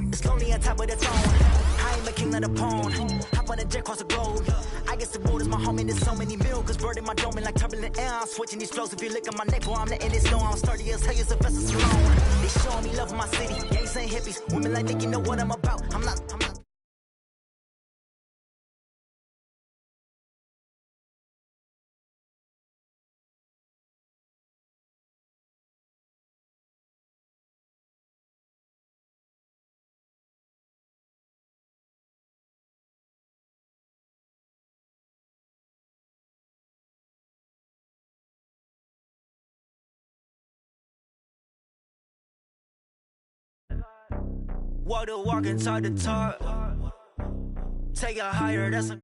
It's lonely on top of the throne. I am a king of the pawn. Hop on a jet across the globe. I guess the world is my home and there's so many miracles burning my dome like turbulent air. I'm switching these flows. If you look at my neck, boy, I'm letting it snow. I'm sturdy as hell, as a vessel Stallone. They showing me love in my city. Gangs ain't hippies. Women like think you know what I'm about. I'm not. Walk the walk and talk the talk. Take it higher, that's a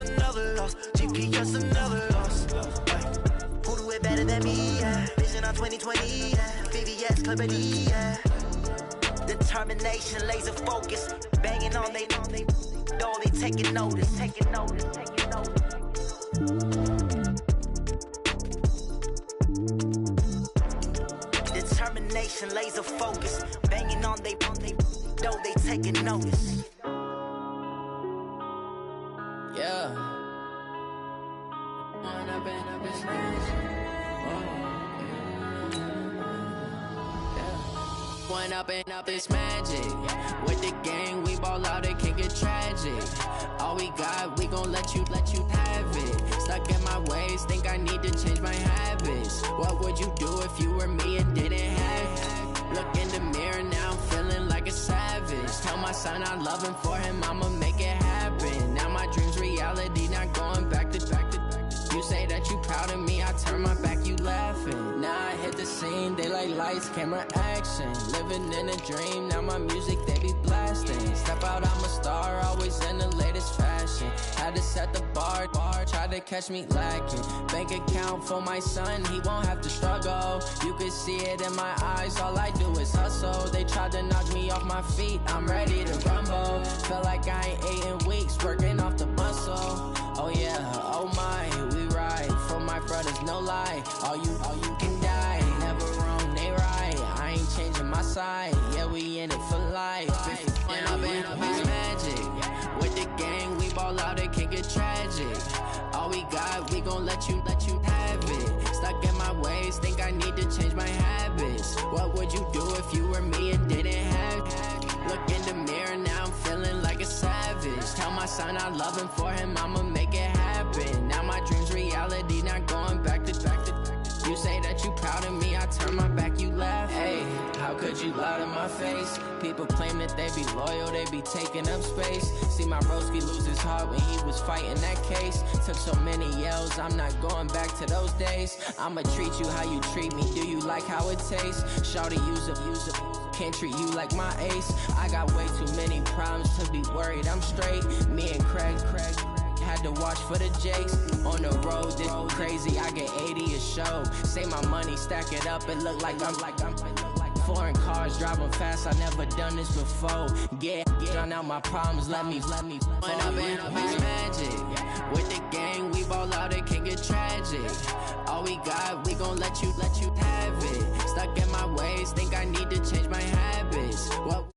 another loss. GPS another loss. Who do it better than me? Yeah. Vision on 2020. Yeah. VVS Clippity. Yeah. Determination, laser focus. Banging on they door, they taking notice. Determination, laser focus. Banging on they door, they taking notice. Yeah. One up and up, it's magic. With the gang, we ball out, it can get tragic. All we got, we gon' let you have it. Stuck in my ways, think I need to change my habits. What would you do if you were me and didn't have it? Look in the mirror, now I'm feeling like a savage. Tell my son I love him, for him I'ma make it happen. Now my dream's reality, not going back to. You say that you proud of me, I turn my back, you laughing. Now I hit the scene, they like lights, camera, action. Living in a dream, now my music, they be blasting. Step out, I'm a star, always in the latest fashion. Had to set the bar, try to catch me lacking. Bank account for my son, he won't have to struggle. You can see it in my eyes, all I do is hustle. They tried to knock me off my feet, I'm ready to rumble. Feel like I ain't ate in weeks, working off the muscle. Oh yeah, oh my, we ride for my brothers, no lie. All you can die, never wrong, they right. I ain't changing my side, yeah, we in it for life. If you up and up, it's magic. With the gang, we ball out, it can get tragic. All we got, we gon' let you have it. Stuck in my ways, think I need to change my habits. What would you do if you were me and didn't have it? Look in the mirror, now I'm feeling like a savage. Tell my son I love him, for him I'ma make it happen. Now my dream's reality, not going back to. You say that you proud of me, I turn my back, you laugh. Hey, how could you lie to my face? People claim that they be loyal, they be taking up space. See my broski lose his heart when he was fighting that case. Took so many yells, I'm not going back to those days. I'ma treat you how you treat me, do you like how it tastes? Shawty, use up. Can't treat you like my ace. I got way too many problems to be worried, I'm straight. Me and Craig had to watch for the Jakes. On the road, this crazy, I get 80 a show. Say my money, stack it up, it look like I'm foreign cars, driving fast, I never done this before. Get drown out my problems, let me One up and up, it's magic. With the gang, we ball out, it can get tragic. All we got, we gon' let you have it. Stuck in my ways, think I need to change my habits. What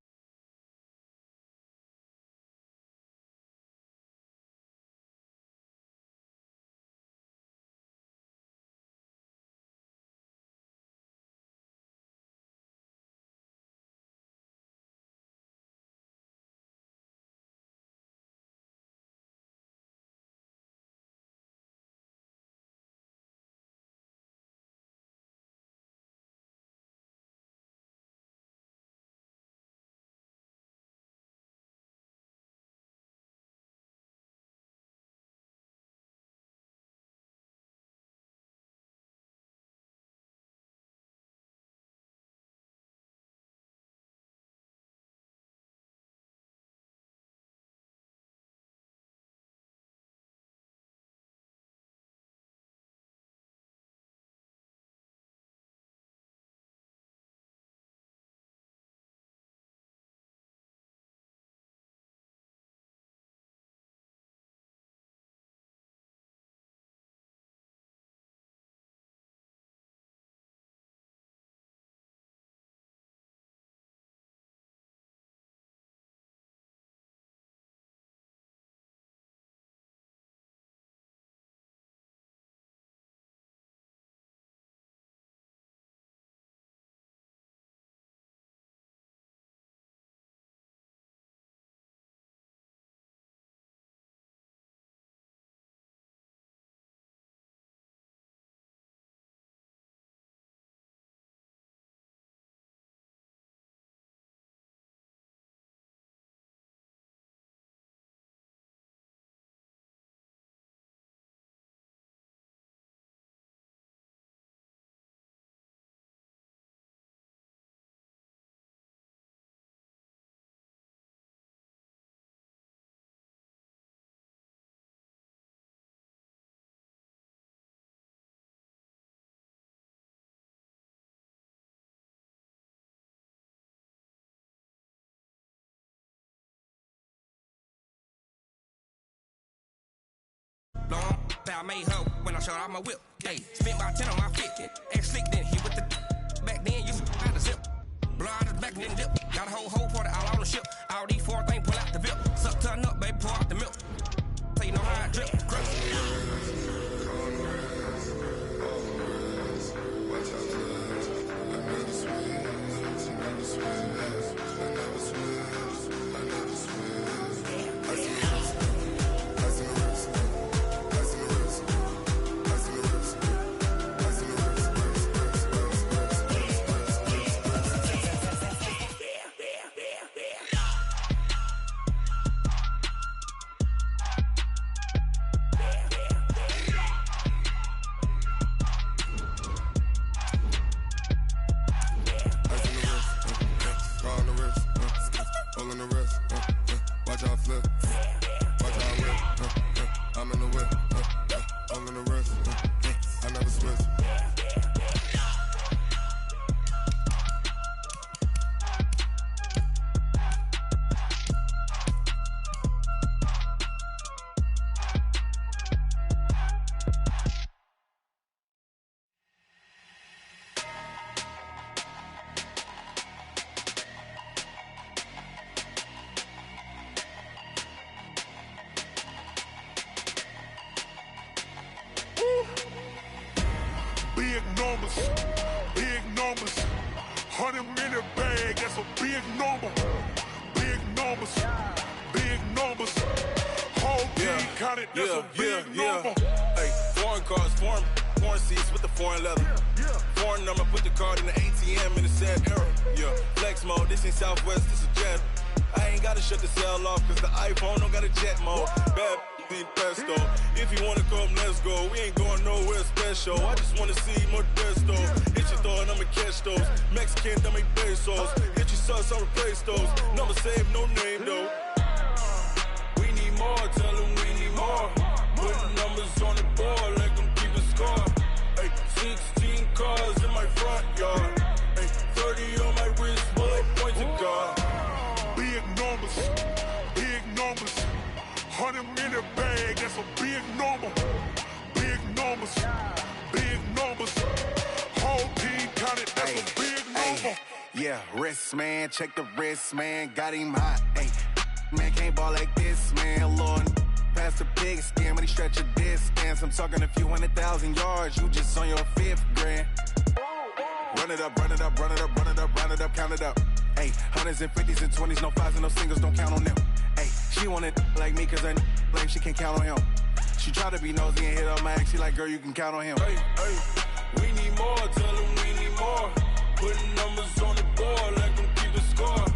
Blowing I made her when I showed out my whip. Hey, spent about 10 on my 50. Ex slick, then hit with the back then, you out the zip. Blow out his back, then dip. Got a whole party all on the ship. All these four things pull out the VIP. Suck turn up, baby, pour out the milk. So you know how I drip. Watch out, numbers, big numbers. 100-minute bag, that's a big number. Big numbers, big numbers. Whole team counted, that's a big number. Hey, foreign cars, foreign seats with the foreign leather. Foreign number, put the card in the ATM in the sad era. Yeah, flex mode, this ain't Southwest, this is jet. I ain't gotta shut the cell off, cause the iPhone don't got a jet mode. Bad need pesto. If you wanna come, let's go. We ain't going nowhere special. I just wanna see Modesto. Hit your door and I'ma catch those. Mexican, I make pesos. Hit your sus, I'll replace those. Number save, no name though. We need more, tell them we need more. Putting numbers on the board, let them keep a score. Hey, 16 cars in my front yard. Hey, 30 on my wrist, bullet point to God. Big numbers, big numbers. 100-minute bag, that's a big number. Big numbers, big numbers. Whole team counted, that's a big number. Yeah, wrist man, check the wrist man, got him hot. Ay, man can't ball like this, man. Lord, past the pig skin when he stretch a distance. I'm talking a few 100,000 yards, you just on your 5th grand. Run it up, run it up, run it up, run it up, run it up, count it up. Ay, 100s and 50s and 20s, no 5s and no singles, don't count on them. Ay, she want it like me cause her lame, she can't count on him. She try to be nosy and hit up my ex, she like, girl, you can count on him. Hey, we need more, tell them we need more. Putting numbers on the board, let them keep the score.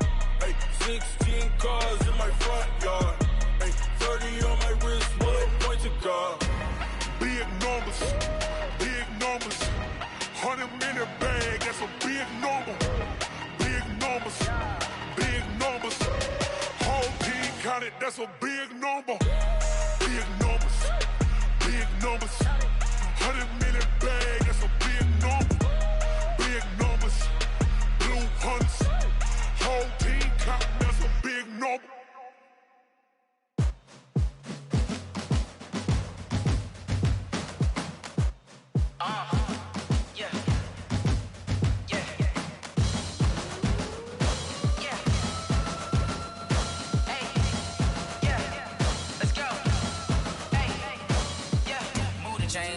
Hey, 16 cars in my front yard. Hey, 30 on my wrist, bullet point to God. Big numbers, big numbers. 100-minute bag, that's a big number. Big numbers, big numbers. Whole team counted, that's a big number. Big numbers, big numbers. 100-minute bag, that's a big number. Big numbers, blue hunts. Whole team counting, that's a big number.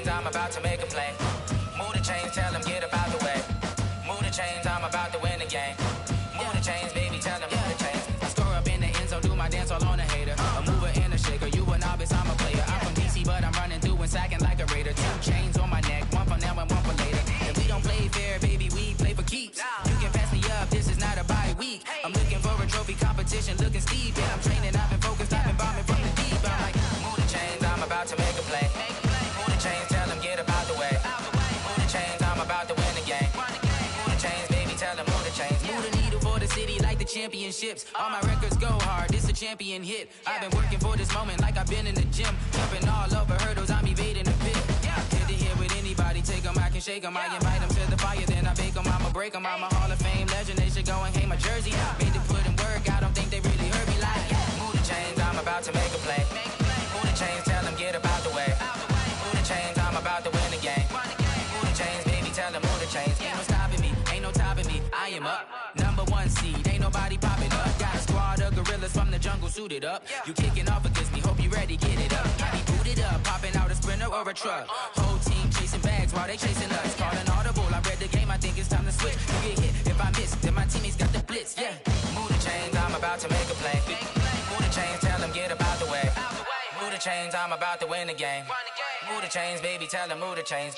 I'm about to make a play. Move the chains, tell them get up out the way. Move the chains, I'm about to win the game. Move the chains, baby, tell them move the chains. I score up in the end zone, do my dance all on a hater. A mover and a shaker, you a novice, I'm a player. I'm from DC, but I'm running through and sacking like a raider. 2 chains on my neck, one for now and one for later. And we don't play fair, baby, we play for keeps. You can pass me up, this is not a bye week. I'm looking for a trophy competition, looking steep. And I'm training, I've been focused, I've been bombing from the deep. I'm like, move the chains, I'm about to make a play. Move the chains, tell them get up out the way. Move the chains, I'm about to win the game. Move the chains, baby, tell them move the chains. Move the needle for the city like the championships. All my records go hard, this a champion hit. I've been working for this moment like I've been in the gym. Jumping all over hurdles, I'm evading the pit. Get to here with anybody, take them, I can shake them. I invite them to the fire, then I bake them, I'ma break them. I'm a Hall of Fame legend, they should go and hang my jersey. Made to put in work, I don't think they really heard me like. Move the chains, I'm about to make a play. Move the chains, tell them get up out the way. Move the chains, I'm about to win the game. Move the chains, baby, tell them move the chains. Ain't no stopping me, ain't no topping me. I am up, #1 seed, ain't nobody popping up. Got a squad of gorillas from the jungle suited up. You kicking off against me, hope you ready, get it up. I be booted up, popping out a Sprinter or a truck. Whole team chasing bags while they chasing us. Calling audible, I read the game, I think it's time to switch. You get hit, if I miss, then my teammates got the blitz, yeah. Move the chains, I'm about to make a play. Move the chains, tell them get up out the way. Move the chains, I'm about to win the game. Move the chains, baby, tell them move the chains.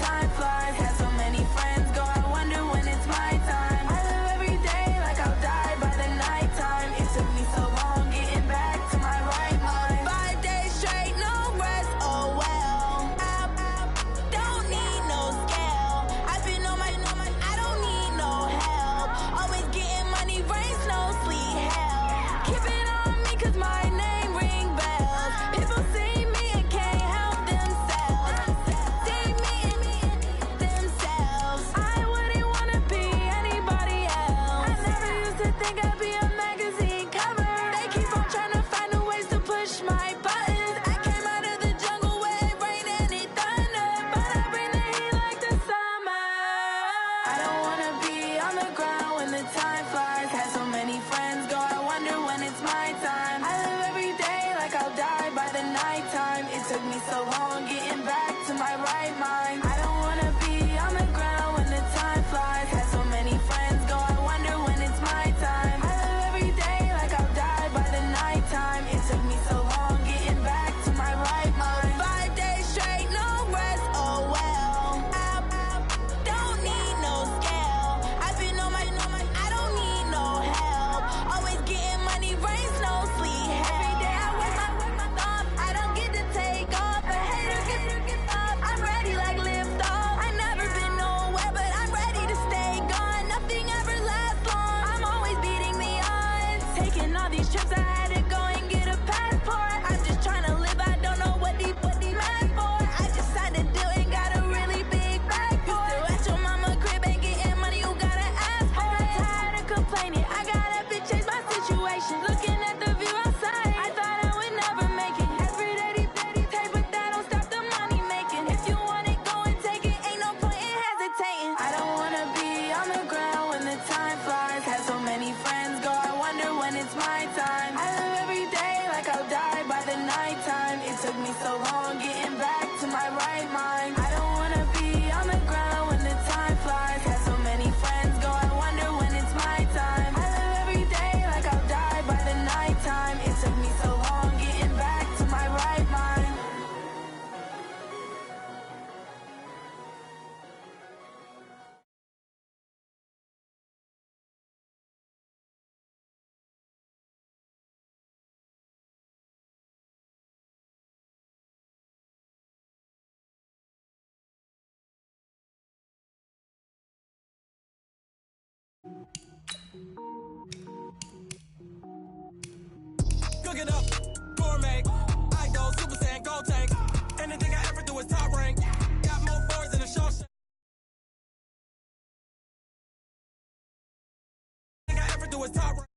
Time flies, had so many friends go, I wonder when it's my do is top.